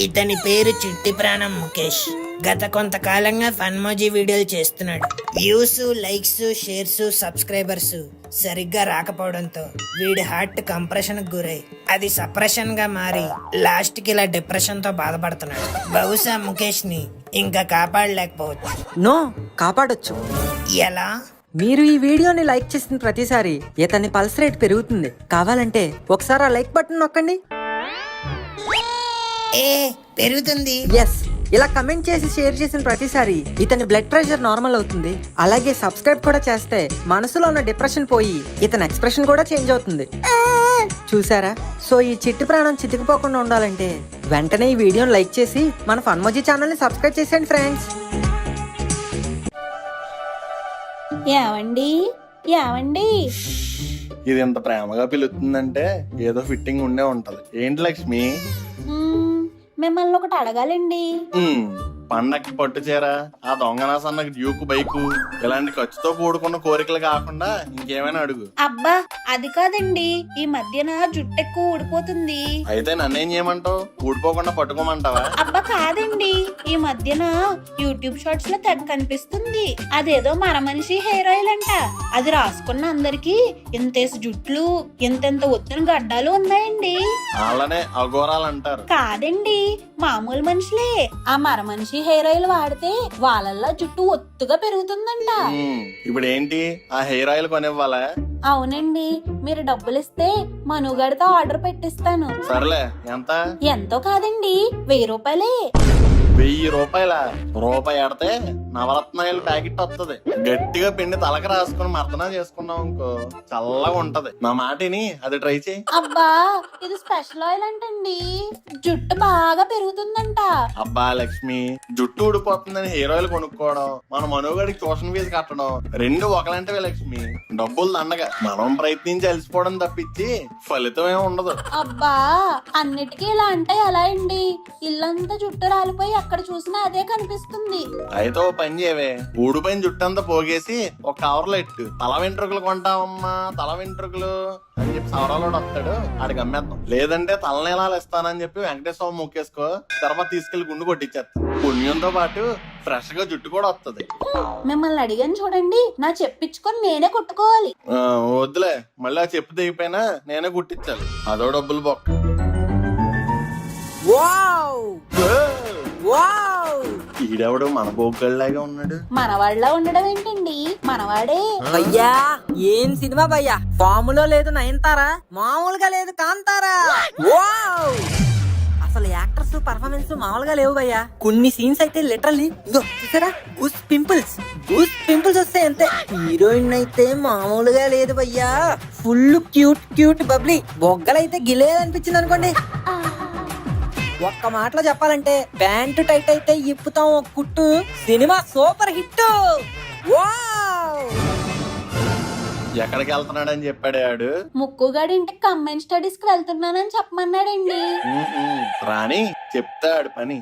ఇతని పేరు చిట్టి ప్రాణం ముఖేష్. గత కొంతకాలంగా ఫన్మోజీ వీడియోలు చేస్తున్నాడు. వ్యూస్, లైక్స్, షేర్స్, సబ్స్క్రైబర్స్ సరిగ్గా రాకపోవడంతో వీడి హార్ట్ కంప్రెషన్ గురై అది సప్రెషన్ గా మారి లాస్ట్ కి ఇలా డిప్రెషన్ తో బాధపడుతున్నాడు. బహుశా ముఖేష్ ని ఇంకా కాపాడలేకపోవచ్చు. నో, కాపాడొచ్చు. ఎలా? మీరు ఈ వీడియోని లైక్ చేసిన ప్రతిసారి ఇతని పల్స్ రేట్ పెరుగుతుంది. కావాలంటే ఒకసారి ఆ లైక్ బటన్ నొక్కండి. ఏ పెరుగుతుంది? ఎస్, ఇలా కమెంట్ చేసి షేర్ చేసిన ప్రతిసారి ఇతని బ్లడ్ ప్రెషర్ నార్మల్ అవుతుంది. అలాగే సబ్స్క్రైబ్ కూడా చేస్తే మనసులో ఉన్న డిప్రెషన్ పోయి ఇతని ఎక్స్ప్రెషన్ కూడా చేంజ్ అవుతుంది. చూసారా? సో ఈ చిట్టి ప్రాణం చితికిపోకుండా ఉండాలంటే వెంటనే ఈ వీడియోని లైక్ చేసి మన ఫన్మోజీ ఛానల్ ని సబ్స్క్రైబ్ చేసేయండి ఫ్రెండ్స్. ఏవండి ఇది ఎంత ప్రేమగా పిలుస్తుందంటే ఏదో ఫిట్టింగ్ ఉండే ఉంటది. ఏంటి లక్ష్మి? మిమ్మల్ని ఒకటి అడగాలండి. పండక్కి పట్టు చీర, ఆ దొంగనాసన్నకి డ్యూకు బైకు, ఇలాంటి ఖర్చుతో కూడుకున్న కోరికలు కాకుండా ఇంకేమైనా అడుగు. అబ్బా అది కాదండి, ఈ మధ్యన జుట్టు ఎక్కువ ఊడిపోతుంది. అయితే నన్నేం చేయమంటావు? ఊడిపోకుండా పట్టుకోమంటావా? అబ్బా కాదండి, ఈ మధ్యన యూట్యూబ్ షార్ట్స్ లో తెగ కనిపిస్తుంది. అదేదో మరమనిషి హెయిర్ ఆయిల్ అంట. అది రాసుకున్న అందరికి ఇంతేసి జుట్లు, ఇంతెంత ఒత్తిన గడ్డాలు ఉన్నాయండి. వాళ్ళనే అఘోరాలు అంటారు. కాదండి, మామూలు మనుషులే. ఆ మరమనిషి హెయిర్ ఆయిల్ వాడితే వాళ్ళల్లో జుట్టు ఒత్తుగా పెరుగుతుందంట. ఇప్పుడు ఏంటి, ఆ హెయిర్ ఆయిల్ కొనివ్వాలా? అవునండి, మీరు డబ్బులు ఇస్తే మనుగడతో ఆర్డర్ పెట్టిస్తాను. సర్లే, ఎంత? ఎంతో కాదండి, 1000 రూపాయలే. 1000 రూపాయల? రూపాయి ఆడితే నవరత్నాయిల ప్యాకెట్ వస్తుంది. గట్టిగా పిండి తలక రాసుకుని మర్దనా చేసుకున్నాం అనుకో, చల్లగా ఉంటది. నా మాటిని అది ట్రై చేయి. అబ్బా ఇది స్పెషల్ ఆయిల్ అంటండి, జుట్టు బాగా పెరుగుతుందంట. అబ్బా లక్ష్మి, జుట్టు ఊడిపోతుందని హెయిర్ ఆయిల్ కొనుక్కోవడం, మన మనుగడికి ట్యూషన్ ఫీజు కట్టడం రెండు ఒకలంటివే లక్ష్మి. డబ్బులు దండగా మనం ప్రయత్నించి అలసిపోవడం తప్పించి ఫలితం ఏమి ఉండదు. అబ్బా అన్నిటికీ ఇలా అంటే ఎలా అండి? ఇల్లంతా జుట్టు రాలిపోయి అక్కడ చూసినా అదే కనిపిస్తుంది. అయితే ఓ పని చేయవే, ఊడిపోయిన జుట్టు అంతా పోగేసి ఒక కవర్లో ఎట్టు. తల వెంట్రుకలు కొంటావమ్మా, తల వెంట్రుకలు అని చెప్పి సవరాలోడు వస్తాడు, ఆడికి అమ్మేద్దాం. లేదంటే తలనేలాలు ఇస్తానని చెప్పి వెంకటేశ్వర మొక్కేసుకో, తర్వాత తీసుకెళ్లి గుండు కొట్టించేస్తా. పుణ్యంతో పాటు ఫ్రెష్ గా జుట్టు కూడా వస్తుంది. మిమ్మల్ని అడిగాను చూడండి, నా చెప్పించుకొని నేనే కుట్టుకోవాలి. వద్దులే, మళ్ళీ ఆ చెప్పు తెగిపోయినా నేనే కుట్టించాలి, అదో డబ్బులు బొక్క. ఈడెవడు మన బొగ్గల్లాగా ఉన్నాడు. మనవాళ్ళ ఉండడం ఏంటండి, మనవాడే. భయ్యా ఏం సినిమా భయ్యా, ఫాములో లేదు నయనతారా, మామూలుగా లేదు కాంతారా. అసలు యాక్టర్స్ పర్ఫార్మెన్స్ మామూలుగా లేవు భయ్యా. కొన్ని సీన్స్ అయితే లిటరల్లీ చూసారా, గూస్ పింపుల్స్ వస్తాయి అంతే. హీరోయిన్ అయితే మామూలుగా లేదు భయ్యా, ఫుల్ క్యూట్ బబ్లీ. బొగ్గలైతే గిలేదనిపించింది అనుకోండి. ఒక్క మాటలో చెప్పాలంటే ప్యాంటు టైట్ అయితే ఇప్పుతాం ఒక కుట్టు. Cinema super hit. ఎక్కడికి వెళ్తున్నాడని చెప్పాడు ఆడు? ముక్కుగాడి ఇంటికి కంబైన్ స్టడీస్ కి వెళ్తున్నానని చెప్పమన్నాడండి. రాని చెప్తాడు పని.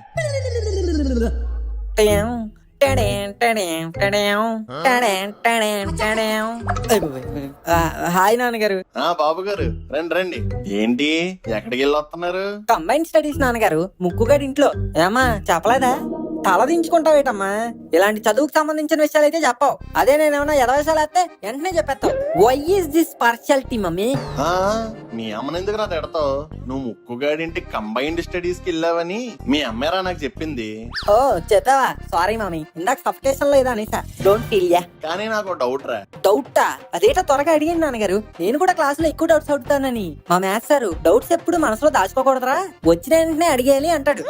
హాయ్ నాన్నగారు. బాబు గారు రండి. ఏంటి ఎక్కడికి వెళ్ళి వస్తున్నారు? కంబైన్ స్టడీస్ నాన్నగారు, ముక్కుగాడి ఇంట్లో. ఏమా చెప్పలేదా? తల దించుకుంటావేటమ్మా, ఇలాంటి చదువుకు సంబంధించిన విషయాలు అయితే చెప్పావు. అదే నేనేమన్నా ఎదవేసాలు వేస్తే వెంటనే చెప్పేస్తావు. Why is this partiality mummy? మీ అమ్మని ఎందుకు నా తిడతావు? నువ్వు ముక్కుగాడింటి కంబైన్డ్ స్టడీస్ కి వెళ్ళావని మీ అమ్మేరా నాకు చెప్పింది. ఓ చెప్పావా? సారీ మమ్మీ, ఇందాక సఫికేషన్ లేదా అనేసా. Don't feel yeah. కానీ నాకు డౌట్ రా. డౌటా? అదేటో త్వరగా అడిగాను నాన్నగారు, నేను కూడా క్లాస్ లో ఎక్కువ డౌట్స్ అడుగుతానని. మా మ్యాథ్స్ సార్ డౌట్స్ ఎప్పుడు మనసులో దాచుకోకూడదురా, వచ్చిన వెంటనే అడిగేయాలి అంటాడు.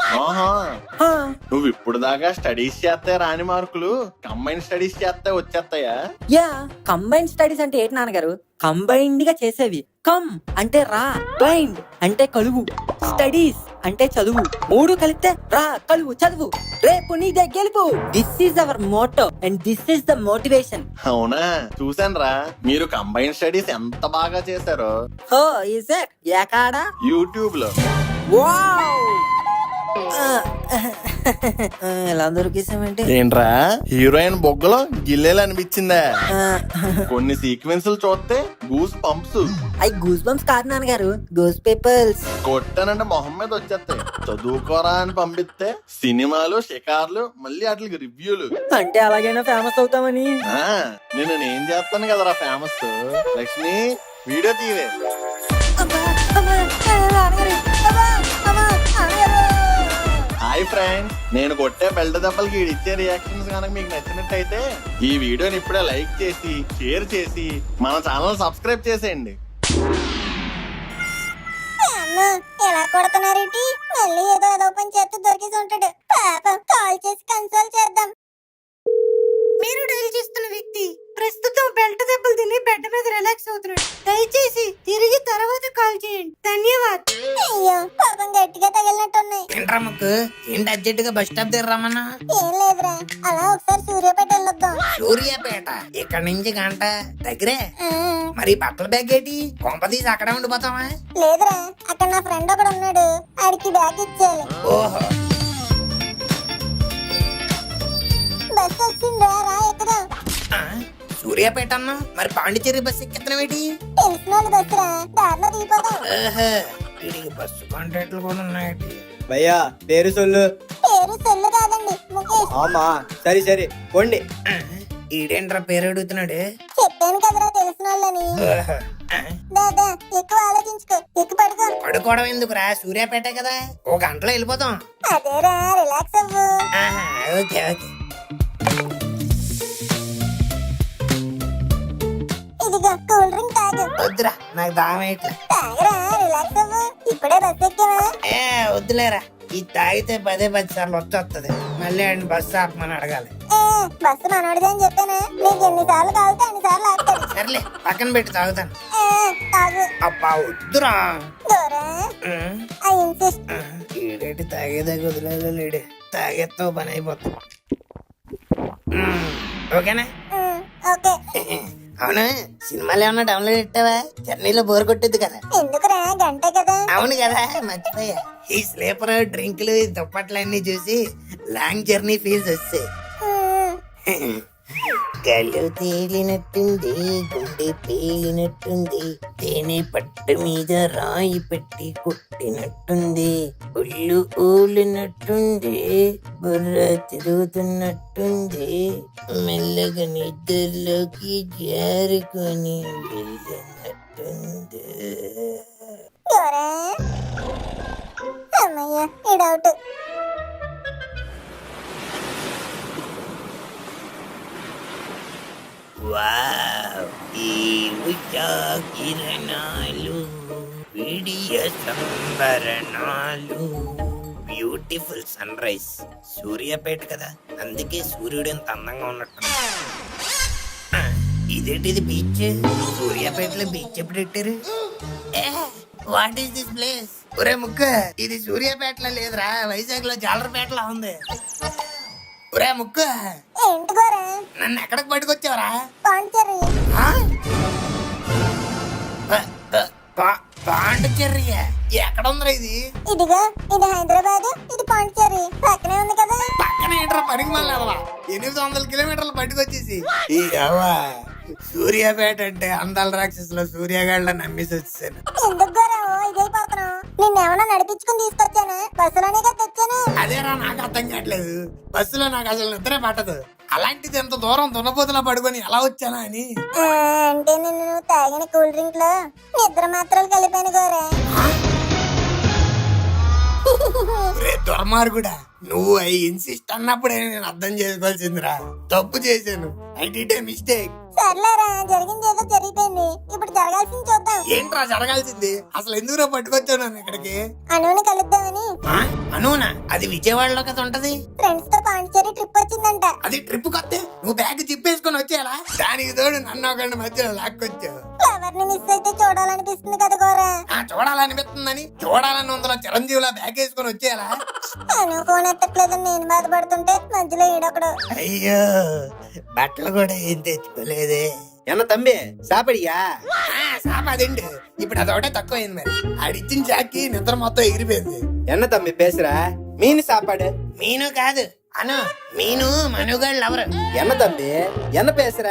నువ్వు ఇప్పుడు దాకా స్టడీస్ చేస్తే రాని మార్కులు కంబైన్ స్టడీస్ చేస్తే వచ్చేస్తాయా? యా, కంబైన్ స్టడీస్ అంటే ఏంటి నాన్నగారు? కంబైన్డ్ గా చేసేవి. కమ్ అంటే రా, బైండ్ అంటే కలువు, స్టడీస్ అంటే చదువు. మూడు కలిపితే రా, కలువు, చదువు. రేపు నీదే గెలుపు. This is our motto and this is the motivation. అవునా? చూసాను రా, మీరు కంబైన్ స్టడీస్ ఎంత బాగా చేశారో. Oh is it? ఎకాడా? యూట్యూబ్ లో. వావ్, ఎలా దొరికేసామంటే ఏంట్రా హీరోయిన్ బొగ్గలో గిల్లేలు అనిపించిందా? కొన్ని సీక్వెన్సులు చూస్తే గూస్ పంప్స్. అవి గూస్ బంప్స్ కాదు నాన్నగారు, గూస్ పేపర్స్. కొట్టానంటే మొహం మీద వచ్చేస్తాయి. చదువుకోరా అని పంపిస్తే సినిమాలు షికార్లు మళ్ళీ వాటికి రివ్యూలు. అంటే అలాగైనా ఫేమస్ అవుతామని. నేను చేస్తాను కదరా ఫేమస్. లక్ష్మి వీడియో తీవే. హాయ్ ఫ్రెండ్స్, నేను కొట్టే బెల్ట్ దెబ్బలకి ఇచ్చే రియాక్షన్స్ కనుక మీకు నచ్చినట్టయితే ఈ వీడియోని ఇప్పుడే లైక్ చేసి షేర్ చేసి మన ఛానల్ సబ్స్క్రైబ్ చేసేయండి. ఎలా కొడుతున్నారేంటి? మళ్ళీ ఏదో పని చేస్తే దొరికేసి ఉంటాడు. పాపం కాల్ చేసి కన్సోల్ చేద్దాం. మీరు డైల్ చేస్తున్న వ్యక్తి ప్రస్తుతం బెల్ట్ దెబ్బలు తిని బెడ్ మీద రిలాక్స్ అవుతున్నాడు. దయచేసి తిరిగి తర్వాత కాల్ చేయండి. ధన్యవాద్. అయ్యో పాపం గట్టిగా తగిలినట్టున్నాయి. ఏంట్రమ్మకు ఏంటి అర్జెంట్ గా బస్ స్టాప్ దగ్గర రమ్మన్నా? ఏం లేదురా, అలా ఒకసారి సూర్యాపేట వెళ్ళొద్దాం. సూర్యాపేట ఇక్కడ నుంచి గంట దగ్గరే. మరి బట్టల బ్యాగ్ ఏంటి? కొంప తీసి అక్కడే ఉండిపోతావా? లేదురా, అక్కడ నా ఫ్రెండ్ ఒకడు ఉన్నాడు, ఆడికి బ్యాగ్ ఇచ్చేయాలి. ఓహో, బస్ వచ్చిందా, రా ఎక్కుదాం. ఆ, సూర్యాపేట అన్నా మరి పాండిచేరి బస్ ఎక్కిస్తున్నావేటి? తెలిసిన వాళ్ళు బస్సురా, దారిలో దిగిపోదాం. ఓహో, వీడికి బస్సు కాంట్రాక్ట్లు కూడా ఉన్నాయటి. భయ్యా పేరు సొల్లు. పేరు సెల్లు కాదండి, ముఖేష్. ఆమా సరే సరే పోండి. ఈడేంట్రా పేరు అడుగుతున్నాడు? చెప్పాను కదరా తెలిసిన వాళ్ళని. ఓహో, ఆ, దాదా ఎక్కువ ఆలోచించుకో, ఎక్కువ పడుకో. పడుకోవడం ఎందుకురా? సూర్యాపేట కదా, ఓ గంటలో వెళ్ళిపోతాం. అదేరా, రిలాక్స్ అవ్వు. ఆహా, ఓకే ఓకే. ఇదిగో కూల్ డ్రింక్ తాగు. వద్దురా, నాకు దామేట్లా. తాగరా, రిలాక్స్ అవ్వు. ఇప్పుడే బస్ ఎక్కావా? ఏ వద్దులేరా, ఇది తాగితే 10 సార్లు వస్తుంది. మళ్ళీ ఆయన బస్సు ఆపమని అడగాలి. బస్సు మనోడిదే అని చెప్పానా? నీకు ఎన్నిసార్లు కావాలితే అన్నిసార్లు ఆపుతాడు. సర్లే, పక్కన పెట్టి తాగుతాను. తాగు. అబ్బా వద్దురా. దూరా, ఉమ్, ఐ ఇన్సిస్ట్. ఈడేటి తాగేదాకా వదిలేదు లేడు. తాగేస్తావు పని అయిపోతుంది. ఓకేనా? ఓకే. అవును, సినిమాలు ఏమన్నా డౌన్లోడ్ పెట్టావా? జర్నీలో బోర్ కొట్టేది కదా. ఎందుకురా, గంటే కదా. అవును కదా, మర్చిపోయా. ఈ స్లీపర్ డ్రింకులు దుప్పట్లు అన్ని చూసి లాంగ్ జర్నీ ఫీల్స్ వస్తాయి. కళ్ళు తేలినట్టుంది, గుండె పేలినట్టుంది, తేనె పట్టు మీద రాయి పెట్టి కొట్టినట్టుంది, ఒళ్ళు ఊలినట్టుంది, బుర్ర తిరుగుతున్నట్టుంది, మెల్లగా నిద్రలోకి జారుకొని వెళ్ళినట్టుంది. దూరా. అమ్మయ్య, ఈ డౌట్. వావ్, ఈ ఉషా కిరణాలు, విడియ సంబరణాలు, బ్యూటిఫుల్ సన్ రైజ్. సూర్యాపేట కదా, అందుకే సూర్యుడు ఎంత అందంగా ఉన్నట్టు. ఇదేంటిది బీచ్? సూర్యాపేటలో బీచ్ ఎప్పుడు పెట్టారు? What is this place? ఒరే ముక్క, ఇది సూర్యాపేటలో లేదురా, వైజాగ్ లో జాలర్పేటలో ఉంది. ఒరే ముక్క, ఏంటి గోరా? నన్ను ఎక్కడికి పట్టుకొచ్చావరా? పాండిచేరి. పాండిచేరి ఎక్కడ ఉందిరా ఇది? ఇదిగో, ఇది హైదరాబాద్, ఇది పాండిచేరి, పక్కనే ఉంది కదా. పక్కన ఏంట్రా పనికి మళ్ళీ 800 కిలోమీటర్లు పట్టుకొచ్చేసి. ఈ సూర్యాపేట అంటే అందాల రాక్షసులో సూర్యగాళ్ళ నమ్మేసి వచ్చేసాను. ఎందుకు గోరా ఇదైపోతున్నావు? నిన్నేమన్నా నడిపించుకుని తీసుకొచ్చానా? బస్సులోనే కదా తెచ్చాను. అదేరా, నాకు అర్థం కావట్లేదు. బస్సులో నాకు అసలు నిద్రే పట్టదు. అలాంటిది ఎంత దూరం దున్నపోతులా పడుకొని ఎలా వచ్చానా అని. అంటే నిన్ను నువ్వు తాగిన కూల్ డ్రింక్ లో నిద్ర మాత్రలు కలిపాను గోరా. దుర్మార్గుడా, నువ్వు ఐ ఇన్సిస్ట్ అన్నప్పుడే నేను అర్థం చేసుకోవాల్సిందిరా. తప్పు చేశాను. I did a mistake. సర్లేరా, జరిగింది ఏదో జరిగిపోయింది. ఇప్పుడు జరగాల్సింది చూద్దాం. ఏంట్రా జరగాల్సింది? అసలు ఎందుకు పట్టుకొచ్చావు నన్ను ఇక్కడికి? అనుని కలుద్దామని. అనునా? అది విజయవాడలో కదా ఉంటది. ఫ్రెండ్స్ తో పాండిచేరి ట్రిప్ వచ్చిందంట. అది ట్రిప్ కొత్తే నువ్వు బ్యాగ్ తిప్పేసుకొని వచ్చేయాలా? దానికి తోడు నన్ను ఒకళ్ళ మధ్యలో లాక్కొచ్చావు. ఫ్లవర్ ని మిస్ అయితే చూడాలనిపిస్తుంది కదా గోరా. చూడాలనిపిస్తుందని చూడాలని ఉందలో చిరంజీవిలా బ్యాగ్ వేసుకొని వచ్చేయాలా? అను ఫోన్ ఎత్తట్లేదని నేను బాధపడుతుంటే మధ్యలో ఈడొకడు. అయ్యో, బట్టలు కూడా ఏం తెచ్చుకోలేదే. ఎన్న తమ్మి సాపడియా? సాపాదిండు. ఇప్పుడు అదొకటే తక్కువైంది. మరి ఆడిచ్చిన చాకి నిద్ర మొత్తం ఎగిరిపోయింది. ఎన్న తమ్మి పేసురా? மீன் சாப்பாடு. మీను కాదు అను, మీను మనుగళ్ళు ఎవరు? என்ன தம்பி என்ன பேசுற?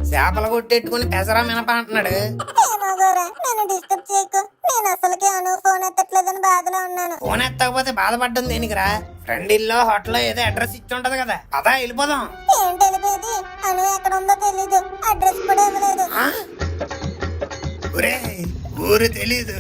చేపలు కొట్టెట్టుకుని పెసరా మినప అంటున్నాడు. ఏమో గోరా, నన్ను డిస్టర్బ్ చేయకు. నేను అసలుకి అను ఫోన్ ఎత్తట్లేదని బాధలో ఉన్నాను. ఫోన్ ఎత్తకపోతే బాధపడ్డం దేనికిరా? ఫ్రెండ్ ఇల్లో హోటల్లో ఏదో అడ్రస్ ఇచ్చి ఉంటది కదా, పదా వెళ్ళిపోదాం. ఏంటి తెలిపేది? అను ఎక్కడ ఉందో తెలీదు, అడ్రస్ కూడా ఇవ్వలేదు. ఆ? ఒరేయ్, ఊరు తెలీదు,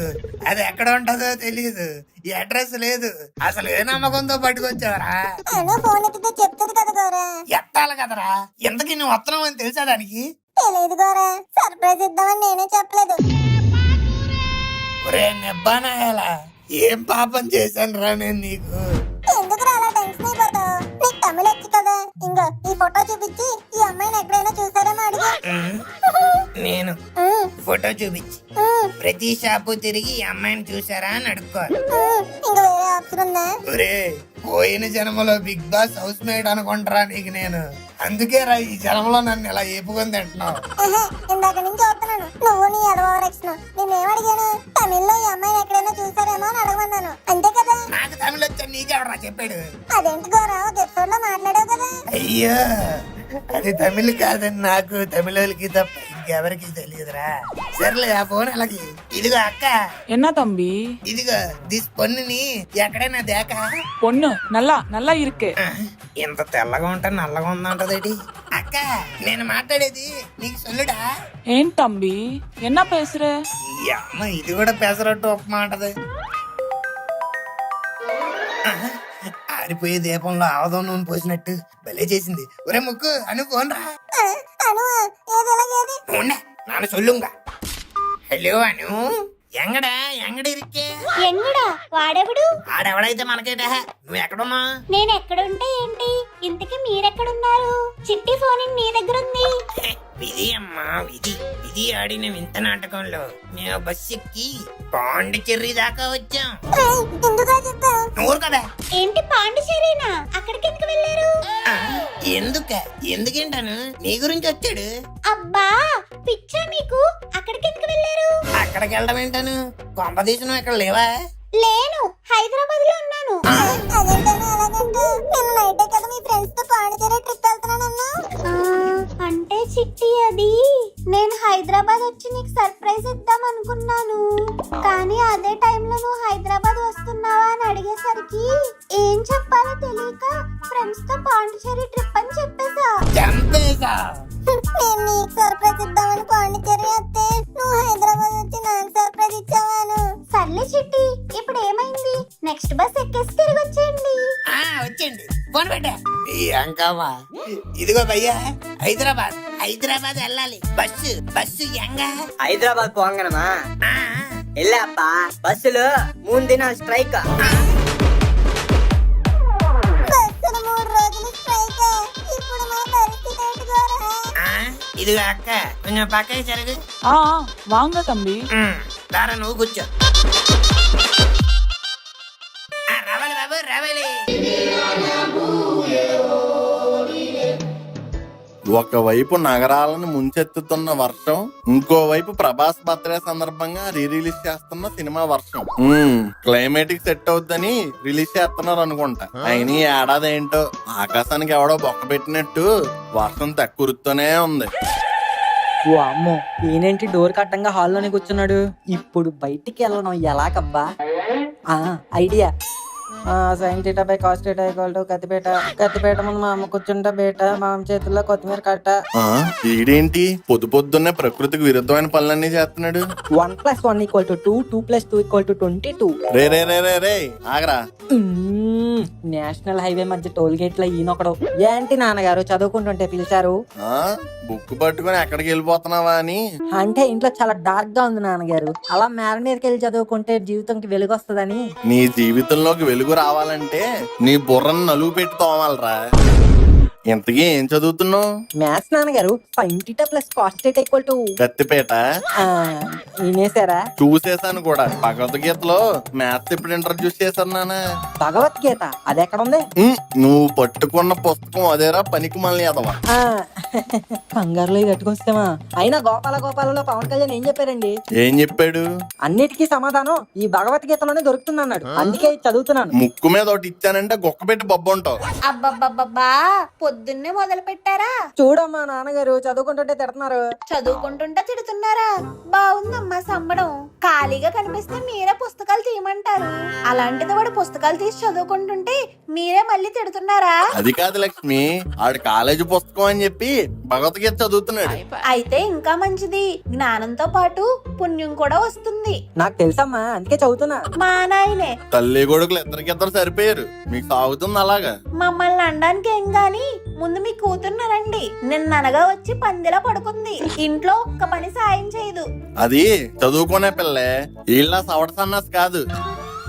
అది ఎక్కడ ఉంటదో తెలీదు, ఈ అడ్రస్ లేదు, అసలు ఏ నమ్మకంతో పట్టుకొచ్చావరా? అను ఫోన్ ఎత్తితే చెప్తుంది కదా గోరా. ఎత్తాలి కదరా, ఇంతకీ నువ్వు వస్తున్నావు అని తెలుసా దానికి? తెలీదు గోరా, సర్ప్రైజ్ ఇద్దామని నేనే చెప్పలేదు. ఒరే నెబ్బానాయాలా, ఏం పాపం చేశాను రా నేను నీకు? ఎందుకు అలా టెన్షన్ అయిపోతావు? నీకు తమిళ వచ్చు కదా. ఇంకో ఈ ఫోటో చూపించి ఈ అమ్మాయిని ఎక్కడైనా చూసారేమో అడిగి. నేను ఫోటో చూపించి ప్రతి షాపు తిరిగి ఈ అమ్మాయిని చూసారా అని అడుక్కోవాలి. ఇంకా వేరే ఆప్షన్ ఉందా? ఒరే, పోయిన జన్మలో బిగ్ బాస్ హౌస్ మేట్ అనుకుంటారా నీకు నేను? అందుకే రా ఈ జన్మలో నన్ను ఇలా ఏపుకొని తింటున్నావు. ఇందాక నుంచి చూస్తున్నాను నువ్వు నీ అడవరక్షణ. నేనేం అడిగాను? తమిళ్లో ఈ అమ్మాయిని ఎక్కడైనా చూసారేమో అని అడగమన్నాను, అంతే కదా. నాకు తమిళ వచ్చా, నీకెవడరా చెప్పాడు? అదేంటి గోరా, ఒక ఎపిసోడ్ లో మాట్లాడావు కదా. అయ్యో, అది తమిళ్ కాదని నాకు తమిళకి తప్ప ఇంకెవరికి తెలియదురా. సర్లే, ఆ ఫోన్ అలాగే. ఇదిగో అక్క, என்ன தம்பி? ఇదిగో దిస్ పొన్నుని ఎక్కడైనా దేక. பொண்ணு நல்லா நல்லா இருக்கு. ఇంత తెల్లగా ఉంటా నల్లగా ఉందంటదేటి? అక్క, నేను మాట్లాడేది నీకు సొల్లుడా? ஏன் தம்பி என்ன பேசுற? ఈ అమ్మ ఇది కూడా పెసరట్టు ఉప్మా అంటది. ఆరిపోయే దీపంలో ఆవదం నూనె పోసినట్టు భలే చేసింది. ఒరే ముక్కు, అను ఫోన్ రా. అను ఏది ఎలాగేది? ఉండే, నాన్న సొల్లుంగా. హలో అను, ఎంగడా ఎంగడ ఇరికే? ఎంగుడా వాడెవడు? ఆడెవడైతే మనకేట, నువ్వు ఎక్కడున్నా? నేను ఎక్కడుంటే ఏంటి? ఇంతకీ మీరెక్కడున్నారు? చిట్టి ఫోన్ నీ దగ్గర ఉంది. విధి అమ్మా విధి. విధి ఆడిన వింత నాటకంలో మేము బస్ ఎక్కి పాండిచెర్రి దాకా వచ్చాం. ఎందుగా చెప్పావు? నూరు కదా. ఏంటి పాండిచేరినా? అక్కడికి ఎందుకు వెళ్ళారు? ఎందుకేంటాను, నీ గురించి వచ్చాడు. అబ్బా పిచ్చా మీకు? అక్కడికి ఎందుకు వెళ్ళారు? అక్కడికి వెళ్ళడం ఏంటాను, కొంపదీసి నువ్వు ఇక్కడ లేవా? లేను, హైదరాబాద్ లో ఉన్నాను. అదేంటాను అలాగంటూ? నేను నైట్ కదా మీ ఫ్రెండ్స్ తో పాండిచేరి ట్రిప్ వెళ్తున్నానన్నా. అంటే చిట్టి, అది నేను హైదరాబాద్ వచ్చి నీకు సర్ప్రైజ్ ఇద్దాం అనుకున్నాను, కానీ అదే టైంలో నువ్వు హైదరాబాద్ వస్తున్నావా అని అడిగేసరికి ఏం చెప్పాలో తెలియక ఫ్రెండ్స్ తో పాండిచేరి ట్రిప్ అని చెప్పేసా. చంపేశా. నేను నీకు సర్ప్రైజ్ ఇద్దామని పాండిచేరి వస్తే నువ్వు హైదరాబాద్ వచ్చి నాకు సర్ప్రైజ్ ఇచ్చావాను. సర్లే చిట్టి, ఇప్పుడు ఏమైంది? నెక్స్ట్ బస్ ఎక్కేసి తిరిగి వచ్చేయండి. వచ్చేయండి, ఫోన్ పెట్టా. ఈ అంకమ్మా, ఇదిగో భయ్యా, హైదరాబాద్ వెళ్ళాలి. బస్సు ఎంగా? హైదరాబాద్ పోంగనమా వెళ్ళాప్పా. బస్సులో 3 దినాలు స్ట్రైక్. బస్సులు 3 రోజులు స్ట్రైక్. ఇప్పుడు మా పరిస్థితి ఏంటి గోరా? ఇదిగో అక్క, కొంచెం పక్కకి జరుగు. ஆ வாங்க தம்பி. దారా నువ్వు కూర్చో. రావాలి బాబు, రావాలి. ఒకవైపు నగరాలను ముంచెత్తుతున్న వర్షం, ఇంకోవైపు ప్రభాస్ బర్త్డే సందర్భంగా రిలీజ్ చేస్తున్న సినిమా వర్షం. క్లైమేట్ కి సెట్ అవుద్దని రిలీజ్ చేస్తున్నారు అనుకుంటా. అయినా ఈ ఏడాది ఏంటో ఆకాశానికి ఎవడో బొక్క పెట్టినట్టు వర్షం తక్కురుతూనే ఉంది. ఓ అమ్మో, ఈయనేంటి డోర్ కట్టంగా హాల్లోనే కూర్చున్నాడు? ఇప్పుడు బయటికి వెళ్ళడం ఎలాగబ్బా? Idea. Sine theta by cos theta equal to కత్తిపేట ముందు మా అమ్మ కూర్చుంటా బేట, మా అమ్మ చేతుల్లో కొత్తిమీర కట్ట. ఈడేంటి పొద్దున్నే ప్రకృతికి విరుద్ధమైన పనులన్నీ చేస్తున్నాడు. 1+1 = 2, 2+2 = 22. రే రే రే రే రే ఆగరా. నేషనల్ హైవే మధ్య టోల్ గేట్ లో ఈయనొకడు. ఏంటి నాన్నగారు చదువుకుంటుంటే పిలిచారు? బుక్ పట్టుకుని ఎక్కడికి వెళ్ళిపోతున్నావా అని. అంటే ఇంట్లో చాలా డార్క్ గా ఉంది నాన్నగారు, అలా మేర మీదకి వెళ్ళి చదువుకుంటే జీవితంకి వెలుగు వస్తుందని. నీ జీవితంలోకి వెలుగు రావాలంటే నీ బుర్రను నలుగు పెట్టి తోమాలరా. ఇంతకీ ఏం చదువుతున్నావు? మ్యాథ్స్ నాన్నగారు sin θ plus cos θ equal to కత్తిపేట వినేశారా? చూసేసాను కూడా. భగవద్గీతలో మ్యాథ్స్ ఎప్పుడు ఇంట్రడ్యూస్ చేశారు నాన్న? భగవద్గీత అది ఎక్కడ ఉంది? నువ్వు పట్టుకున్న పుస్తకం అదేరా, పనికి మళ్ళీ అదవా. కంగారులో కట్టుకొస్తామా? అయినా గోపాలలో పవన్ కళ్యాణ్ ఏం చెప్పారండి? ఏం చెప్పాడు? అన్నిటికీ సమాధానం ఈ భగవద్గీతలోనే దొరుకుతుంది అన్నాడు. అందుకే చదువుతున్నాను. ముక్కు మీద ఒకటి ఇచ్చానంటే గొక్క పెట్టి బొబ్బ ఉంటావు. అబ్బబ్బబ్బబ్బా పొద్దున్నే మొదలు పెట్టారా? చూడమ్మా నాన్నగారు చదువుకుంటుంటే తిడుతున్నారు. చదువుకుంటుంటే తిడుతున్నారా? బాగుందమ్మా సంబడం. ఖాళీగా కనిపిస్తే మీరే పుస్తకాలు తీయమంటారు, అలాంటిది వాడు పుస్తకాలు తీసి చదువుకుంటుంటే మీరే మళ్ళీ తిడుతున్నారా? అది కాదు లక్ష్మి, ఆడు కాలేజీ పుస్తకం అని చెప్పి భగవద్గీత చదువుతున్నాడు. అయితే ఇంకా మంచిది, జ్ఞానంతో పాటు పుణ్యం కూడా వస్తుంది. నాకు తెలుసమ్మా, అందుకే చదువుతున్నా. మా నాయనే తల్లి కొడుకులు ఇద్దరికిద్దరు సరిపోయారు, మీకు సాగుతుంది అలాగా. మమ్మల్ని అనడానికి ఏం గాని ముందు మీ కూతుర్నారండి. నిన్ననగా వచ్చి పందిలా పడుకుంది, ఇంట్లో ఒక్క పని సాయం చేయదు. అది చదువుకునే పిల్లే, వీళ్ళ సవట సన్నాస్ కాదు.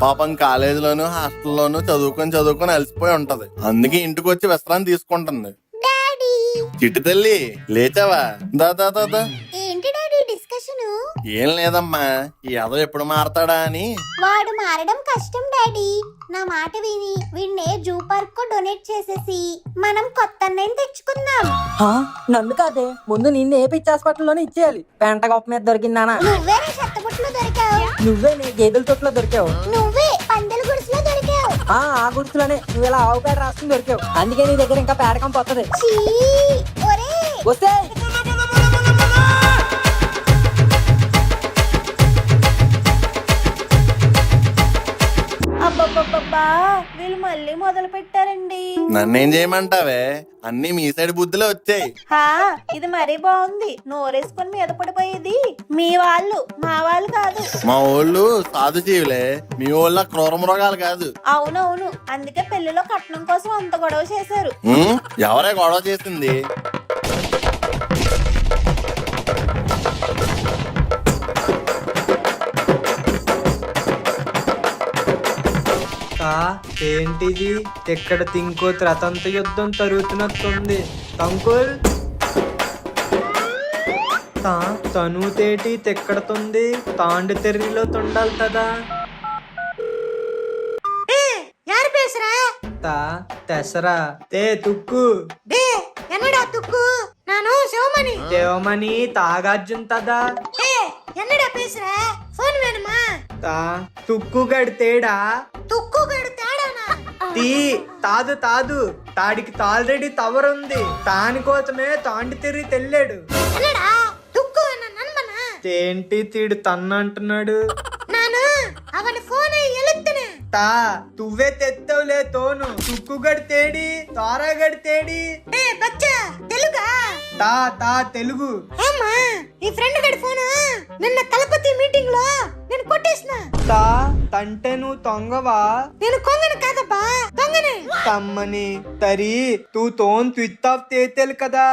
పాపం కాలేజీలోను హాస్టల్లోను చదువుకొని అలసిపోయి ఉంటది, అందుకే ఇంటికి వచ్చి విశ్రాంతి తీసుకుంటుంది. చిట్టి తల్లి లేచావా? దాదా దాదా. ఏంటి డాడీ డిస్కషన్? ఏం లేదమ్మా, ఈ ఎదవ ఎప్పుడు మారతాడా అని. వాడు మారడం కష్టం డాడీ. నా మాట విని వీడిని జూ పార్క్ కు డొనేట్ చేసేసి మనం కొత్త అన్నయ్యని తెచ్చుకుందాం. నన్ను కాదే, ముందు నిన్ను ఏ పిచ్చి హాస్పిటల్లోనే ఇచ్చేయాలి. పెంట గొప్ప మీద దొరికిందానా? నువ్వే నా చెత్తబుట్లో దొరికావు. నువ్వే నీ గేదెల తొట్టులో దొరికావు. నువ్వే పందెల గుడిసెలో దొరికావు. ఆ గుర్తులోనే నువ్వు ఇలా ఆవు పేడ రాసుకుని దొరికావు. అందుకే నీ దగ్గర ఇంకా పేడకం పోతుంది. చీ ఒరే వస్తే అబ్బబ్బబ్బబ్బా వీళ్ళు మళ్ళీ మొదలు పెట్టారండి. నన్నేం చేయమంటావే, అన్ని మీ సైడ్ బుద్ధులే వచ్చాయి. ఇది మరీ బాగుంది. నోరేసుకొని మీద పడిపోయేది మీ వాళ్ళు, మా వాళ్ళు కాదు. మా ఊళ్ళు సాధు జీవులే, మీ ఊళ్ళ క్రూర మృగాలు కాదు. అవునవును, అందుకే పెళ్లిలో కట్నం కోసం అంత గొడవ చేశారు. ఎవరే గొడవ చేసింది? ఏంటిది? ఎక్కడ తింకో త్రతంత యుద్ధం జరుగుతున్నట్టుంది. అంకుల్ తను తేటి తెక్కడుతుంది. తాండు తెర్రిలో తొండాల్తదా? యారు పేసరా? తెసరా తే తుక్కు డే ఎన్నడా తుక్కు? నాను శివమణి. దేవమణి తాగార్జున్ తదా? ఎన్నడా పేసరా? ఫోన్ వేణుమా? తుక్కు గడితేడా? తుక్కు గడు తేడానా? తీ తాదు తాదు, తాడికి ఆల్రెడీ తవరుంది. దానికోసమే తాండి తిరిగి తెల్లాడు. ఎన్నడా తుక్కు నన్మనా? ఏంటి తీడు తన్నంటున్నాడు? నాను అవని ఫోన్ ఎలుత్తనే. తువ్వే తెత్తవులే తోను. తుక్కు గడితేడి, తారా గడితేడి. బచ్చా తెలుగా? తెలుగు. అమ్మా ఈ ఫ్రెండ్ గడి ఫోన్ నిన్న తలపతి మీటింగ్ లో నేను కొట్టేసిన. తంటే నువ్వు తొంగవా? నేను కొంగను కాదబ్బా, దొంగనే. తమ్మని తరి తూ తోన్ స్విచ్ ఆఫ్ తేతేలు కదా.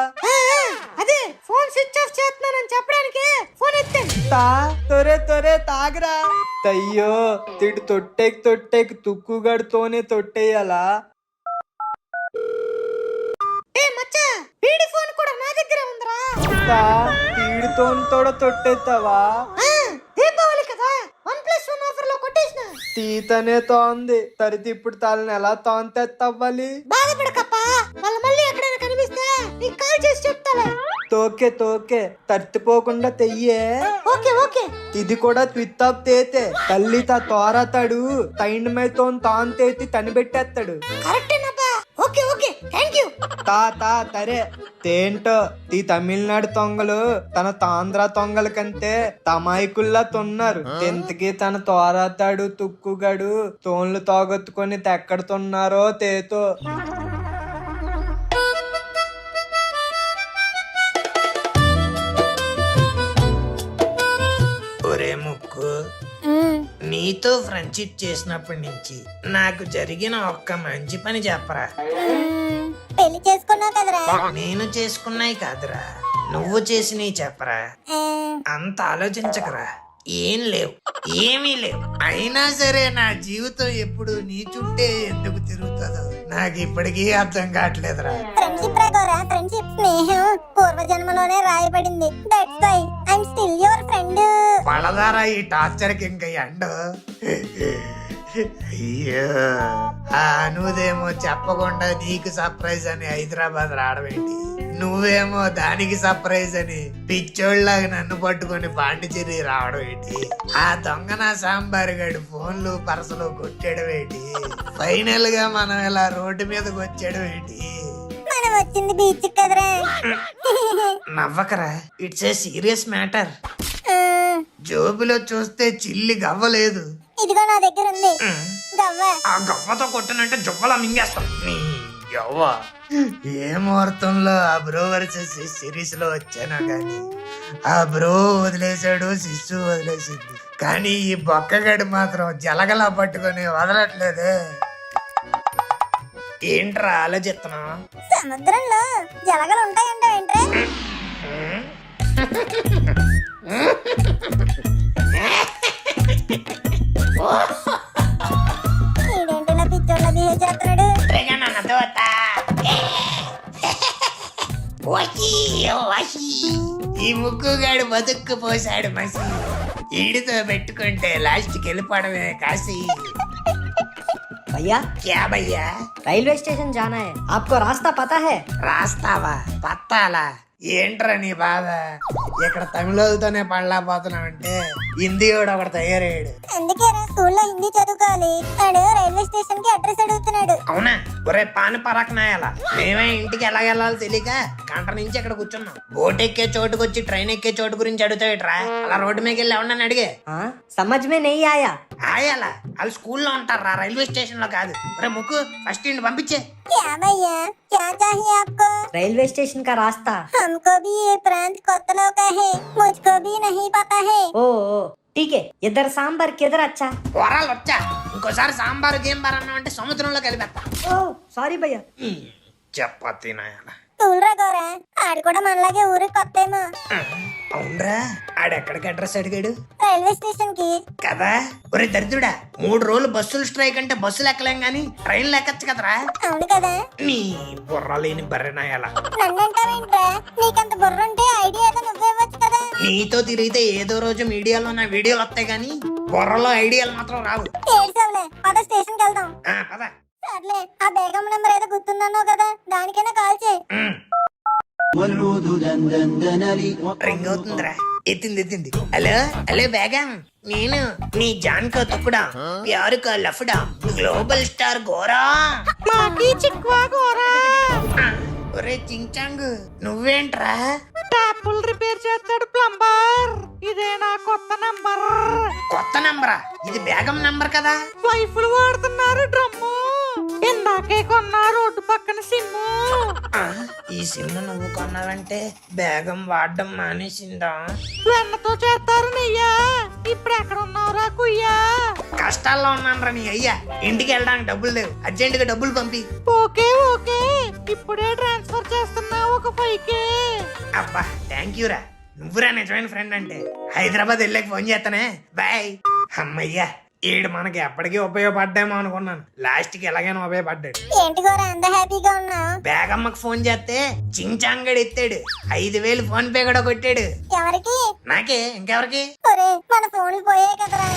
అదే ఫోన్ స్విచ్ ఆఫ్ చేస్తున్నానని చెప్పడానికి ఫోన్ ఎత్తాను. తొరే తాగరా. అయ్యో తిడు తొట్టేకి తుక్కుగడితోనే తొట్టేయాలా? మచ్చా వీడి ఫోన్ కూడా నా దగ్గర ఉందిరా. తీడితో తొట్టేస్తావా? దీపావళి కదా, 1+1 ఆఫర్ లో కొట్టేసిన. తీతనే తోంది తరితి, ఇప్పుడు తలని ఎలా తోంతెత్తవ్వాలి? బాధపడకప్పా, వాళ్ళ మళ్ళీ ఎక్కడైనా కనిపిస్తే నీకు కాల్ చేసి చెప్తాలే. తోకే తట్టిపోకుండా తెయ్యే. ఓకే ఇది కూడా స్విచ్ ఆఫ్ తేతే తల్లి తోరతాడు. తైండ్ మైతో తాన్ తేతి తని పెట్టేస్తాడు. కరెక్టేనబ్బా. Okay thank you. తరే తేంటో ఈ తమిళనాడు తొంగలు తన తాంధ్ర తొంగల కంటే తమాయికుల్లా తొన్నారు. ఎంతకి తన తోరతాడు తుక్కుగాడు తోన్లు తోగొత్తుకొని తెక్కడుతున్నారో తేతో. ఒరే ముక్కు, నీతో ఫ్రెండ్షిప్ చేసినప్పటి నుంచి నాకు జరిగిన ఒక్క మంచి పని చెప్పరా. పెళ్లి చేసుకున్నావు కదరా? నేను చేసుకున్నాయి కాదురా, నువ్వు చేసినవి చెప్పరా. అంత ఆలోచించకరా, ఏమీ లేవు. అయినా సరే నా జీవితం ఎప్పుడు నీ చుట్టే ఎందుకు తిరుగుతుందో నాకు ఇప్పటికీ అర్థం కావట్లేదురా. ఫ్రెండ్షిప్ గోరా ఫ్రెండ్షిప్ స్నేహం పూర్వజన్మలోనే రాయబడింది. That's why I'm still your friend. పడదారా ఈ టార్చర్ కి ఇంకా ఎండ. అయ్యో నువ్వేమో చెప్పకుండా నీకు సర్ప్రైజ్ అని హైదరాబాద్ రావడమేంటి, నువ్వేమో దానికి సర్ప్రైజ్ అని పిచ్చోళ్ళలాగా నన్ను పట్టుకొని పాండిచేరి రావడం ఏంటి, ఆ దొంగ నా సాంబార్ గడి ఫోన్లు పరసలు కొట్టడం ఏంటి, ఫైనల్ గా మనం ఇలా రోడ్డు మీదకి వచ్చేయడం ఏంటి. మనం వచ్చింది బీచ్ కదరా. నవ్వకరా, ఇట్స్ ఏ సీరియస్ మ్యాటర్. జోబులో చూస్తే చిల్లి గవ్వలేదు. ఇదిగో నా దగ్గర ఉంది గవ్వ. ఆ గవ్వతో కొట్టనంటే జువ్వలా మింగేస్తాం. నీ యవ్వ ఏ ముహూర్తంలో ఆ బ్రో వర్సెస్ సిరీస్ లో వచ్చానా గాని ఆ బ్రో వదిలేశాడు, శిశు వదిలేసింది, కానీ ఈ బొక్కగడి మాత్రం జలగలా పట్టుకొని వదలట్లేదే. ఏంట్రా ఆలోచిస్తున్నా? సముద్రంలో జలగలు ఉంటాయంట ఏంట్రా? ఈడేంటిలా పిచ్చోళ్ళ బిహేవ్ చేస్తున్నాడు? ఈ ముక్కుగాడు బతుక్కు పోసాడు మసి, ఈడితో పెట్టుకుంటే లాస్ట్కి వెళ్ళిపోవడమే కాశీ. भैया క్యా భయ్యా? रेलवे स्टेशन जाना है, आपको रास्ता पता है? రాస్తావా పత్తాలా? ఏంట్రా నీ బాధ? ఇక్కడ తమిళతోనే పడలేకపోతున్నావంటే హిందీ కూడా ఒకటి తయారయ్యాడు. అందుకే స్కూల్లో హిందీ చదువుకోవాలి. వాడు రైల్వే స్టేషన్ కి అడ్రస్ అడుగుతున్నాడు. అవునా? ఒరే పాని పరకనాయాల, మేమే ఇంటికి ఎలాగెళ్ళాలో తెలియక గంట నుంచి ఇక్కడ కూర్చున్నాం. బోట్ ఎక్కే చోటుకు వచ్చి ట్రైన్ ఎక్కే చోటు గురించి అడుగుతావేట్రా? అలా రోడ్డు మీద వెళ్ళి ఎవరన్నా అడిగే हाँ समझ में नहीं आया. ఆయాలా? వాళ్ళు స్కూల్లో ఉంటారా, రైల్వే స్టేషన్ లో కాదు. ఒరే ముక్కు, ఫస్ట్ ఇంటి పంపించే. क्या भैया क्या चाहिए आपको? रेलवे स्टेशन का रास्ता. हमको भी ये प्रांत कोतलों का है, मुझको भी नहीं पता है. ओ ठीक है, इधर सांबर किधर अच्छा? వరాలు వచ్చా ఇంకోసారి సాంబారు గేంబార్ అన్నామంటే సముద్రంలో కలిపేస్తా. ओ सॉरी भैया. చపాతీ నాయాల. తూలరా గోరా, ఆడు కూడా మనలాగే ఊరికి కొత్తేమో. అవునరా, ఆడెక్కడికి అడ్రస్ అడిగాడు? రైల్వే స్టేషన్ కి. కదా. ఒరే దరిద్రుడా, 3 రోజులు బస్సులు స్ట్రైక్ అంటే బస్సులు ఎక్కలేం గానీ ట్రైన్లు ఎక్కచ్చు కదరా. అవును కదా. నీ బుర్ర లేని బర్రెనాయాల. నన్నంటావేంట్రా? నీకంత బుర్ర ఉంటే ఐడియా ఏదో నువ్వే ఇవ్వచ్చు కదా. నీతో తిరిగితే ఏదో రోజు మీడియాలో నా వీడియోలు వస్తాయి గానీ బుర్రలో ఐడియాలు మాత్రం రావు. ఏడ్చావులే, పద స్టేషన్ కి వెళ్దాం. పద. సర్లే, ఆ బేగం నెంబర్ ఏదో గుర్తుందన్నావు కదా, దానికైనా కాల్ చేయి. రింగ్ అవుతుందిరా. ఎత్తింది. హలో హలో బేగం, నేను నీ జాన్ కా తుక్కుడా, ప్యార్ కా లఫడా, గ్లోబల్ స్టార్ గోరా. ఒరే చించాంగ్, నువ్వేంట్రా? ట్యాపుల్ రిపేర్ చేస్తాడు ప్లంబర్. ఇదే నా కొత్త నంబర్. కొత్త నంబరా? ఇది బేగం నంబర్ కదా. వైఫులు వాడుతున్నారు డ్రమ్ము. ఇందాకే కొన్నా రోడ్డు పక్కన సిమ్ము. ఈ సిమ్ నువ్వు కొన్నావంటే బేగం వాడడం మానేసిందా? వెన్నతో చేస్తారు నెయ్యా. ఇప్పుడు ఎక్కడ ఉన్నావురా కుయ్యా? కష్టాల్లో ఉన్నానరా నీ అయ్యా. ఇంటికి వెళ్ళడానికి డబ్బులు లేవు, అర్జెంట్ గా డబ్బులు పంపి. ఓకే ఇప్పుడే ట్రాన్స్ఫర్ చేస్తున్నా ఒక 5K. అబ్బా థ్యాంక్ యూ రా, నువ్వురా నిజమైన ఫ్రెండ్ అంటే. హైదరాబాద్ వెళ్ళాక ఫోన్ చేస్తానే, బాయ్. అమ్మయ్యా, ఈడు మనకి ఎప్పటికీ ఉపయోగపడ్డామో అనుకున్నాను, లాస్ట్ కి ఎలాగైనా ఉపయోగపడ్డాడు. ఏంటి గోరా అంత హ్యాపీగా ఉన్నావు? బేగమ్మకి ఫోన్ చేస్తే చించాంగడు ఎత్తాడు, 5,000 ఫోన్ పే కూడా కొట్టాడు. ఎవరికి? నాకే, ఇంకెవరికి? ఒరే మన ఫోన్లు పోయాయి కదరా.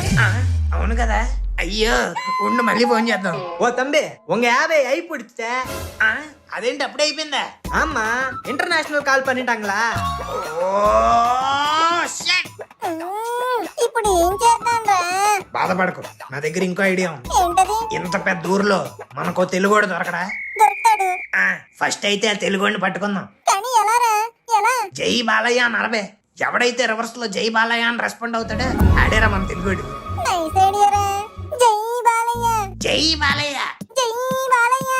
అవును కదా. అయ్యో ఉండు, మళ్ళీ ఫోన్ చేద్దాం. ఓ తంబి உங்க యాభై అయిపోయిடுச்சே. అదేంటి అప్పుడే అయిపోయిందా? ஆமா ఇంటర్నేషనల్ కాల్ பண்ணிட்டாங்களா? ఇప్పుడు ఏం చేద్దాంరా? బాధపడకు, నా దగ్గర ఇంకో ఐడియా ఉంది. ఏంటది? ఇంత పెద్ద ఊర్లో మనకో తెలుగోడు దొరకడా? దొరుకుతాడు. ఫస్ట్ అయితే ఆ తెలుగోడిని పట్టుకుందాం. కానీ ఎలారా? ఎలా? జై బాలయ్య అని అరవే. ఎవడైతే రివర్స్ లో జై బాలయ్య అని రెస్పాండ్ అవుతాడో ఆడేరా మన తెలుగోడు. నైస్ ఐడియారా. జై బాలయ్య, జై బాలయ్య, జై బాలయ్య,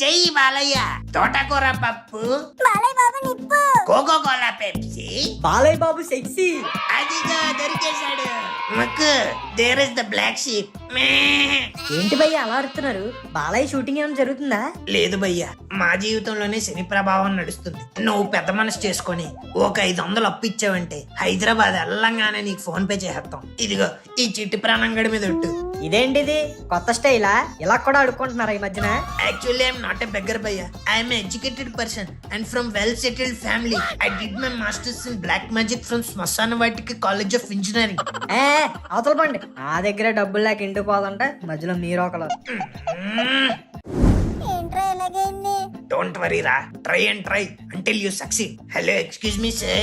జై బాలయ్య. తోటకూర పప్పు, బాలయ్య బాబు నిప్పు, coca cola Pepsi. Balayya Babu sexy. అదిగో దొరికేశాడు. మక్కు, there is the black sheep. ఏంటి భయ్య అలా అడుగుతున్నారు? బాలయ్య షూటింగ్ ఏమైనా జరుగుతుందా? లేదు భయ్యా, మా జీవితంలోనే శని ప్రభావం నడుస్తుంది. నువ్వు పెద్ద మనసు చేసుకొని ఒక 500 అప్పు ఇచ్చావంటే హైదరాబాద్ వెళ్ళంగానే నీకు ఫోన్ పే చేసేస్తాం. ఇదిగో ఈ చిట్టి ప్రాణంగడి మీద ఒట్టు. ఇదేంటిది కొత్త స్టైలా? ఇలా కూడా అడుక్కుంటున్నారా ఈ మధ్యన? Actually, I'm not a beggar, bhaiya. I am an educated person and from well-settled family. I did my masters in black magic from Smasana Vatika College of Engineering. ఏ అవతల పండి, నా దగ్గర డబ్బులు లేక ఇంటికి పోదంటే మధ్యలో మీరు ఒకరు. ఏంట్రా ఎలాగైంది? Don't worry, Ra. Try and try until you succeed. Hello, excuse me, sir.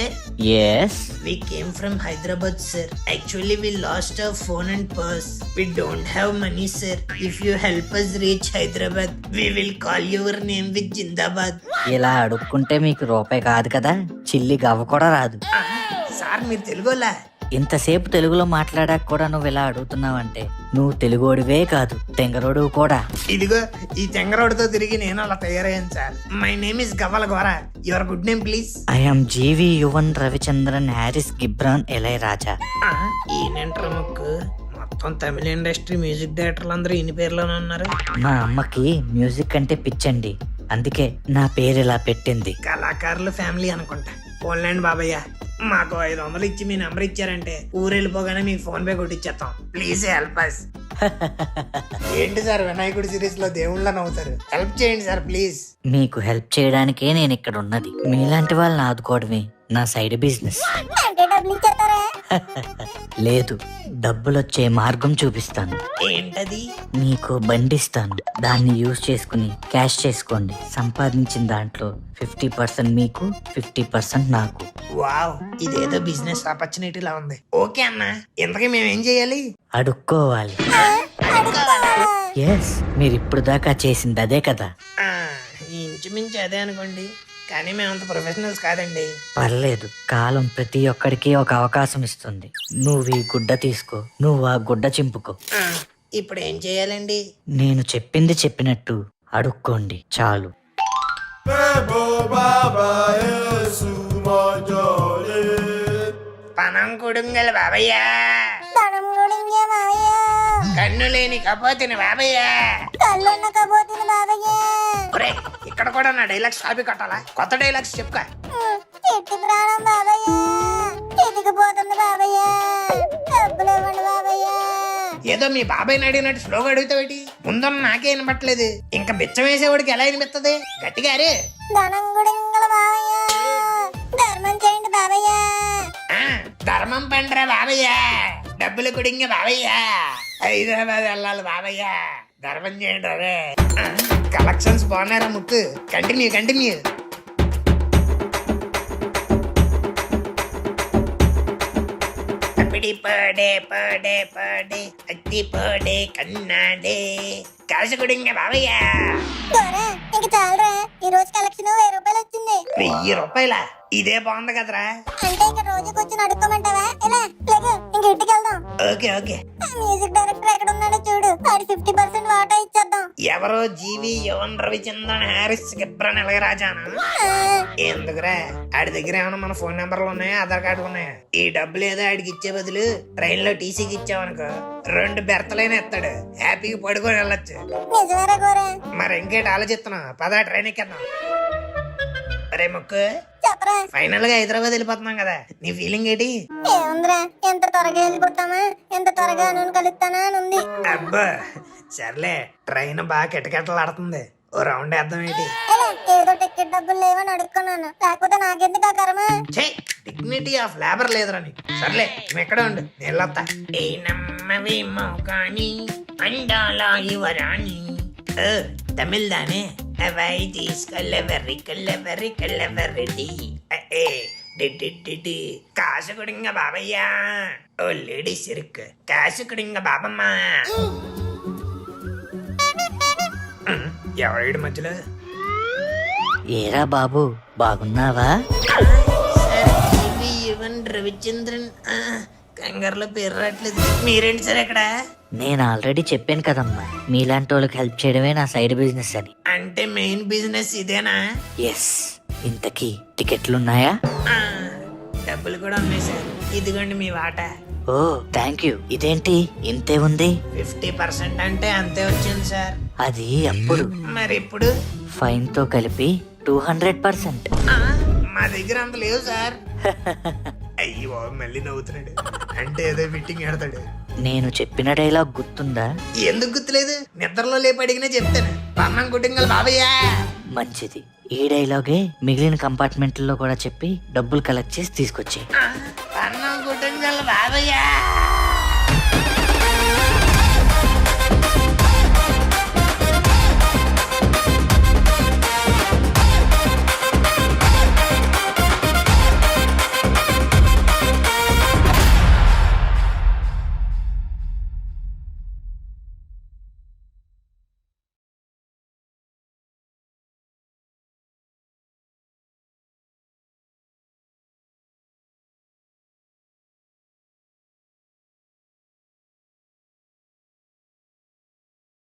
Yes We came from Hyderabad, sir. Actually, we lost our phone and purse. We don't have money, sir. If you help us reach Hyderabad, we will call your name with Jindabad. ఇలా అడుక్కుంటే మీకు రూపాయి కాదు కదా, చిల్లి గవ్వ కూడా రాదు. Sir మీరు తెలుగులా? ఇంతసేపు తెలుగులో మాట్లాడాక కూడా నువ్వు ఇలా అడుగుతున్నావంటే నువ్వు తెలుగోడివే కాదు, తెంగరోడు కూడా. ఇదిగో ఈ తెంగరోడ్తో తిరిగి నేను అలా తయారయ్యాను సార్. మై నేమ్ ఇస్ గవ్వల గోర. Your good name please? I'm GV Yuvan Ravichandran Harris Ghibran Ilaiyaraaja. ఈయనంటారు ముక్కు మొత్తం తమిళ ఇండస్ట్రీ మ్యూజిక్ డైరెక్టర్లు అందరూ ఈయన పేర్లోనే ఉన్నారు. మా అమ్మకి మ్యూజిక్ అంటే పిచ్చండి, అందుకే నా పేరు ఇలా పెట్టింది. కళాకారులు ఫ్యామిలీ అనుకుంటా. ఫోన్లేండి బాబయ్య, మాకు 500 ఇచ్చి మీ నెంబర్ ఇచ్చారంటే ఊరు వెళ్ళిపోగానే మీకు ఫోన్ పే కొట్టిచ్చేస్తాం. Please help us. ఏంటి సార్ వినాయకుడి సిరీస్ లో దేవుళ్ళ నవ్వుతారు? హెల్ప్ చేయండి సార్ ప్లీజ్. మీకు హెల్ప్ చేయడానికే నేను ఇక్కడ ఉన్నది. మీలాంటి వాళ్ళని ఆదుకోవడమే నా సైడ్ బిజినెస్. అంటే డబ్బులు ఇచ్చేస్తారా? లేదు, డబ్బులొచ్చే మార్గం చూపిస్తాను. ఏంటది? మీకు బండి ఇస్తాను, దాన్ని యూజ్ చేసుకుని క్యాష్ చేసుకోండి. సంపాదించిన దాంట్లో 50% మీకు, 50% నాకు. వావ్, ఇదేదో బిజినెస్ ఆపర్చునిటీలా ఉంది. ఓకే అన్న, ఇంతకీ మేమేం చేయాలి? అడుక్కోవాలి. ఎస్, మీరు ఇప్పుడు దాకా చేసింది అదే కదా. ఇంచుమించు అదే అనుకోండి, కానీ మేమంత ప్రొఫెషనల్స్ కాదండి. పర్లేదు, కాలం ప్రతి ఒక్కడికి ఒక అవకాశం ఇస్తుంది. నువ్వు ఈ గుడ్డ తీసుకో, నువ్వు ఆ గుడ్డ చింపుకో. ఇప్పుడు ఏం చేయాలండి? నేను చెప్పింది చెప్పినట్టు అడుక్కోండి చాలు. పనం కుడుంగల బాబయ్య, ధనం గుడింగే మావయ్య, కన్ను లేని కపోతిని బాబయ్య. కళ్ళున్న కబోతుంది బాబయ్య. ఒరేయ్, ఇక్కడ కూడా నా డైలాగ్స్ కాపీ కొట్టాలా? కొత్త డైలాగ్స్ చెప్పుకో. చెట్టు ప్రాణం బాబయ్య, ఎదిగిపోతుంది బాబయ్య, డబ్బులు ఇవ్వండి బాబయ్య. ఏదో మీ బాబాయ్ని అడిగినట్టు స్లోగా అడుగుతావేటి? ముందున్న నాకే వినపట్లేదు, ఇంకా బిచ్చం వేసేవాడికి ఎలా వినిపిస్తుంది? గట్టిగా అరే. ధనం గుడింగల బాబయ్య, ధర్మం చేయండి బాబయ్య. ఆ, ధర్మం పండ్రా బాబయ్య, డబ్బులు కుడింగ బాబయ్య, హైదరాబాద్ వెళ్ళాలి బాబయ్య, ధర్మం చేయండి అదే. కలెక్షన్స్ బాగున్నారా ముక్కు? Continue continue. అప్పటి పడే పడే పడే అట్టి పడే కన్నాడే కాసుకుడింగ బాబయ్య. దొరా, ఇంక చాలరా, ఈ రోజు కలెక్షన్ 1000 రూపాయలు వచ్చింది. 1000 రూపాయల? ఇదే బాగుంది కదరా. అంటే ఇంక రోజుకి వచ్చి అడుక్కోమంటావా? ఇలా లేక ఇంక ఇంటికి వెళ్దాం. Okay okay. ఆ మ్యూజిక్ డైరెక్టర్ ఎక్కడ ఉన్నాడో చూడు, వాడి 50% వాటా ఇచ్చేద్దాం. ఎవరో జీవి యువన్ రవిచంద్రన్ హ్యారిస్ గిబ్రాన్ ఇళయరాజానా? ఎందుకురా, ఆడి దగ్గర ఏమైనా మన ఫోన్ నెంబర్లు ఉన్నాయా, ఆధార్ కార్డు ఉన్నాయా? ఈ డబ్బులు ఏదో ఆడికి ఇచ్చే బదులు ట్రైన్ లో టీసీకి ఇచ్చావనుకో 2 బెర్తలైనా ఎత్తాడు, హ్యాపీగా పడుకొని వెళ్ళొచ్చు. నిజమేరా గోరా? మరి ఇంకేటి ఆలోచిస్తున్నావు? పదా ట్రైన్ ఎక్కేద్దాం. అరే ముక్కు, చెప్పరా. ఫైనల్ గా హైదరాబాద్ వెళ్ళిపోతున్నాం కదా, నీ ఫీలింగ్ ఏంటి? ఏముందిరా, ఎంత త్వరగా వెళ్ళిపోతామా, ఎంత త్వరగా నూనె కలుస్తానా అని ఉంది. అబ్బా సర్లే, ట్రైన్ బాగా కిటకిటలాడుతుంది, ఓ రౌండ్ వేద్దాం ఏంటి? ఇలా ఏదో టికెట్ డబ్బులు లేవని అడుక్కున్నాను, లేకపోతే నాకెందుకు ఆ కర్మ? డిగ్నిటీ ఆఫ్ లేబర్ లేదురా నీకు. సర్లే, నువ్వు ఎక్కడ ఉండు, నేను వెళ్ళొస్తా. ఏ నమ్మవేమో కానీ అండాల యువరాణి. ఓ, తమిళ్ దానే. అవై తీసుకెళ్ళెవర్రి కళ్ళెవర్రి కళ్ళెవర్రెడ్డి. కాసు కుడింగ బాబయ్య, ఓ లేడీస్ ఇరుక్కు కాసు కుడింగ బాబమ్మ. ఎవరేడు మధ్యలో? ఏరా బాబు, బాగున్నావా? యువన్ రవిచంద్రన్. కంగారులో పేరు రావట్లేదు. మీరేంటి సార్ ఎక్కడ? నేను ఆల్రెడీ చెప్పాను కదమ్మా, మీలాంటి వాళ్ళకి హెల్ప్ చేయడమే నా సైడ్ బిజినెస్ అని. అంటే మెయిన్ బిజినెస్ ఇదేనా? ఎస్. ఇంతకీ టికెట్లున్నాయా? డబ్బులు కూడా ఉన్నాయి సార్, ఇదిగోండి మీ వాటా. ఓ థ్యాంక్ యూ. ఇదేంటి ఇంతే ఉంది? 50% అంటే అంతే వచ్చింది సార్. అది అప్పుడు, మరి ఇప్పుడు? ఫైన్ తో కలిపి 200%. మా దగ్గర అంత లేవు సార్. అయ్యో మళ్ళీ నవ్వుతున్నాడు, అంటే ఏదో ఫిట్టింగ్ ఆడతాడు. నేను చెప్పిన డైలాగ్ గుర్తుందా? ఎందుకు గుర్తులేదు? నిద్రలో లేపి అడిగినా చెప్తాను. పన్నం కుటుంగాలు బాబయ్యా. మంచిది. ఈ డైలాగే మిగిలిన కంపార్ట్మెంట్లో కూడా చెప్పి డబ్బులు కలెక్ట్ చేసి తీసుకొచ్చి. పన్నం కుటుంగాలు బాబయ్యా.